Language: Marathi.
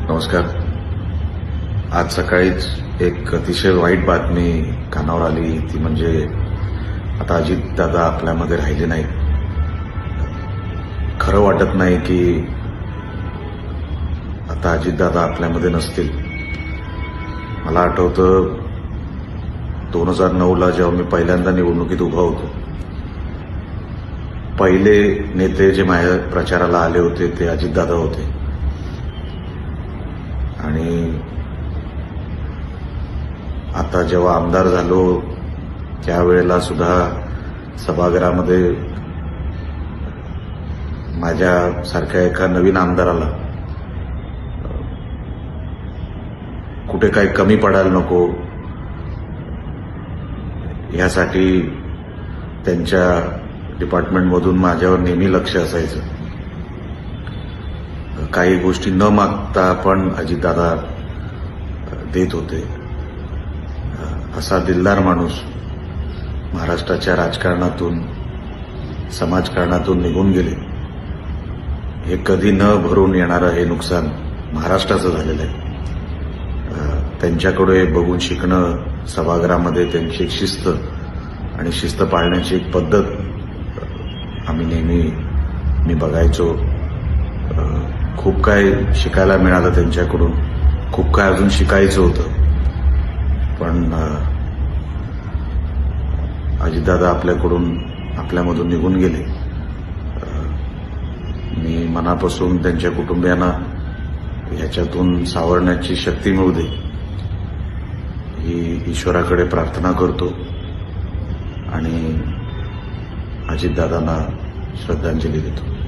नमस्कार. आज सकाळीच एक अतिशय वाईट बातमी कानावर आली, ती म्हणजे आता अजितदादा आपल्यामध्ये राहिले नाहीत. खरं वाटत नाही की आता अजितदादा आपल्यामध्ये नसतील. मला आठवतं 2009ला जेव्हा मी पहिल्यांदा निवडणुकीत उभा होतो, पहिले नेते जे माझ्या प्रचाराला आले होते ते अजितदादा होते. आणि आता जेव्हा आमदार झालो त्यावेळेला सुद्धा सभागृहामध्ये माझ्यासारख्या एका नवीन आमदाराला कुठे काही कमी पडायला नको यासाठी त्यांच्या डिपार्टमेंटमधून माझ्यावर नेहमी लक्ष असायचं. काही गोष्टी न मागता पण अजितदादा देत होते. असा दिलदार माणूस महाराष्ट्राच्या राजकारणातून, समाजकारणातून निघून गेले. हे कधी न भरून येणारं हे नुकसान महाराष्ट्राचं झालेलं आहे. त्यांच्याकडे बघून शिकणं, सभागृहामध्ये त्यांची एक शिस्त आणि शिस्त पाळण्याची एक पद्धत आम्ही मी बघायचो. खूप काय शिकायला मिळालं त्यांच्याकडून, खूप काय अजून शिकायचं होतं. पण अजितदादा आपल्यामधून निघून गेले. मी मनापासून त्यांच्या कुटुंबियांना ह्याच्यातून सावरण्याची शक्ती मिळू दे ही ईश्वराकडे प्रार्थना करतो आणि अजितदादांना श्रद्धांजली देतो.